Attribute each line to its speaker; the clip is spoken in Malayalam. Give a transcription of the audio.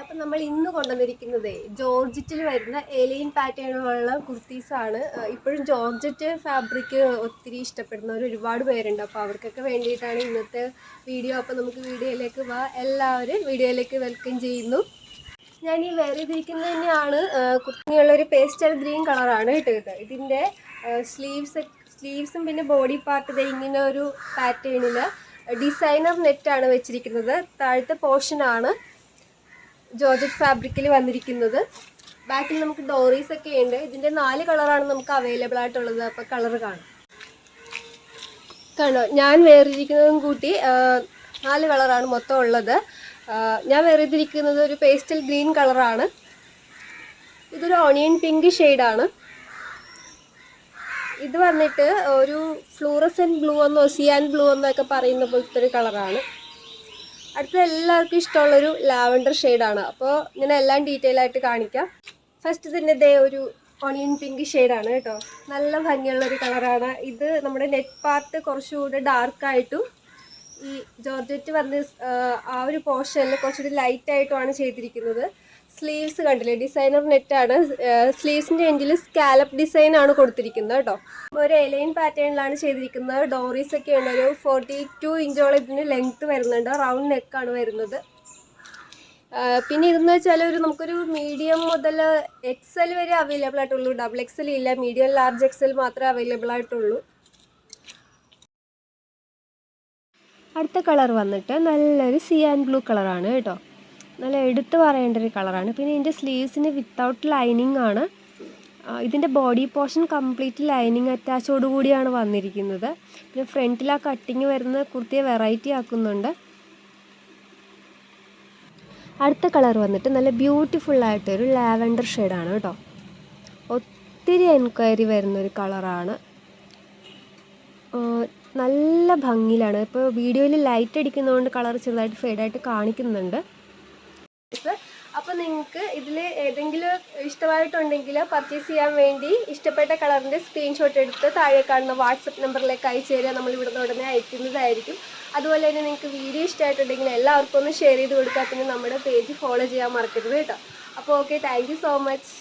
Speaker 1: അപ്പം നമ്മൾ ഇന്ന് കൊണ്ടുവന്നിരിക്കുന്നത് ജോർജറ്റിൽ വരുന്ന എലൈൻ പാറ്റേണുള്ള കുർത്തീസാണ്. ഇപ്പോഴും ജോർജറ്റ് ഫാബ്രിക് ഒത്തിരി ഇഷ്ടപ്പെടുന്നവർ ഒരുപാട് പേരുണ്ട്. അപ്പോൾ അവർക്കൊക്കെ വേണ്ടിയിട്ടാണ് ഇന്നത്തെ വീഡിയോ. അപ്പോൾ നമുക്ക് വീഡിയോയിലേക്ക് എല്ലാവരും വീഡിയോയിലേക്ക് വെൽക്കം ചെയ്യുന്നു. ഞാൻ ഈ വെയർ ചെയ്തിരിക്കുന്നത് തന്നെയാണ് കുർത്തിയുള്ളൊരു പേസ്റ്റൽ ഗ്രീൻ കളറാണ് കേട്ടോ. ഇതിൻ്റെ സ്ലീവ്സും പിന്നെ ബോഡി പാർട്ട് ഇങ്ങനെ ഒരു പാറ്റേണിൽ ഡിസൈനർ നെറ്റാണ് വെച്ചിരിക്കുന്നത്. താഴത്തെ പോർഷനാണ് ജോർജറ്റ് ഫാബ്രിക്കിൽ വന്നിരിക്കുന്നത്. ബാക്കിൽ നമുക്ക് ഡോറീസ് ഒക്കെ ഉണ്ട്. ഇതിൻ്റെ 4 കളറാണ് നമുക്ക് അവൈലബിൾ ആയിട്ടുള്ളത്. അപ്പോൾ കളർ കാണാം. ഞാൻ വേറിരിക്കുന്നതും കൂട്ടി 4 കളറാണ് മൊത്തം ഉള്ളത്. ഞാൻ വേറിരിക്കുന്നത് ഒരു പേസ്റ്റൽ ഗ്രീൻ കളറാണ്. ഇതൊരു ഓണിയൻ പിങ്ക് ഷെയ്ഡാണ്. ഇത് വന്നിട്ട് ഒരു ഫ്ലൂറസെൻറ്റ് ബ്ലൂ എന്നോ സിയാൻ ബ്ലൂ എന്നോ ഒക്കെ പറയുന്ന പോലത്തെ ഒരു കളറാണ്. അടുത്ത എല്ലാവർക്കും ഇഷ്ടമുള്ളൊരു ലാവൻഡർ ഷെയ്ഡാണ്. അപ്പോൾ ഇങ്ങനെ എല്ലാം ഡീറ്റെയിൽ ആയിട്ട് കാണിക്കാം. ഫസ്റ്റ് തന്നെ ഇതേ ഒരു ഓണിയൻ പിങ്ക് ഷെയ്ഡാണ് കേട്ടോ. നല്ല ഭംഗിയുള്ളൊരു കളറാണ്. ഇത് നമ്മുടെ നെറ്റ് പാർട്ട് കുറച്ചുകൂടെ ഡാർക്കായിട്ടും ഈ ജോർജറ്റ് വന്ന് ആ ഒരു പോർഷനിൽ കുറച്ചുകൂടി ലൈറ്റായിട്ടുമാണ് ചെയ്തിരിക്കുന്നത്. സ്ലീവ്സ് കണ്ടില്ലേ, ഡിസൈനർ നെറ്റാണ്. സ്ലീവ്സിൻ്റെ എൻഡിൽ സ്കാലപ്പ് ഡിസൈനാണ് കൊടുത്തിരിക്കുന്നത് കേട്ടോ. ഒരു എലൈൻ പാറ്റേണിലാണ് ചെയ്തിരിക്കുന്നത്. ഡോറീസ് ഒക്കെ ഉണ്ട്. ഒരു 42 ഇഞ്ചോളം ഇതിന് ലെങ്ത്ത് വരുന്നുണ്ട്. റൗണ്ട് നെക്കാണ് വരുന്നത്. പിന്നെ ഇതെന്ന് വെച്ചാൽ നമുക്കൊരു മീഡിയം മുതൽ XL വരെ അവൈലബിൾ ആയിട്ടുള്ളൂ. XXL ഇല്ല, മീഡിയം ലാർജ് XL മാത്രമേ അവൈലബിൾ ആയിട്ടുള്ളൂ. അടുത്ത കളർ വന്നിട്ട് നല്ലൊരു സിയാൻ ബ്ലൂ കളറാണ് കേട്ടോ. നല്ല എടുത്ത് പറയേണ്ട ഒരു കളറാണ്. പിന്നെ ഇതിൻ്റെ സ്ലീവ്സിന് വിത്തൗട്ട് ലൈനിങ് ആണ്. ഇതിൻ്റെ ബോഡി പോർഷൻ കംപ്ലീറ്റ് ലൈനിങ് അറ്റാച്ചോട് കൂടിയാണ് വന്നിരിക്കുന്നത്. പിന്നെ ഫ്രണ്ടിൽ ആ കട്ടിങ് വരുന്ന കുർത്തിയെ വെറൈറ്റി ആക്കുന്നുണ്ട്. അടുത്ത കളർ വന്നിട്ട് നല്ല ബ്യൂട്ടിഫുള്ളായിട്ടൊരു ലാവൻഡർ ഷെയ്ഡാണ് കേട്ടോ. ഒത്തിരി എൻക്വയറി വരുന്നൊരു കളറാണ്. നല്ല ഭംഗിയിലാണ്. ഇപ്പോൾ വീഡിയോയിൽ ലൈറ്റ് അടിക്കുന്നതുകൊണ്ട് കളർ ചെറുതായിട്ട് ഫെയ്ഡായിട്ട് കാണിക്കുന്നുണ്ട്. അപ്പോൾ നിങ്ങൾക്ക് ഇതിൽ ഏതെങ്കിലും ഇഷ്ടമായിട്ടുണ്ടെങ്കിൽ പർച്ചേസ് ചെയ്യാൻ വേണ്ടി ഇഷ്ടപ്പെട്ട കളറിൻ്റെ സ്ക്രീൻഷോട്ട് എടുത്ത് താഴെ കാണുന്ന വാട്സപ്പ് നമ്പറിലേക്ക് അയച്ചു തരിക. നമ്മൾ ഇവിടുന്ന് ഉടനെ അയക്കുന്നതായിരിക്കും. അതുപോലെ തന്നെ നിങ്ങൾക്ക് വീഡിയോ ഇഷ്ടമായിട്ടുണ്ടെങ്കിൽ എല്ലാവർക്കും ഒന്ന് ഷെയർ ചെയ്ത് കൊടുക്കുക. പിന്നെ നമ്മുടെ പേജ് ഫോളോ ചെയ്യാൻ മറക്കരുത് കേട്ടോ. അപ്പോൾ okay, thank you so much.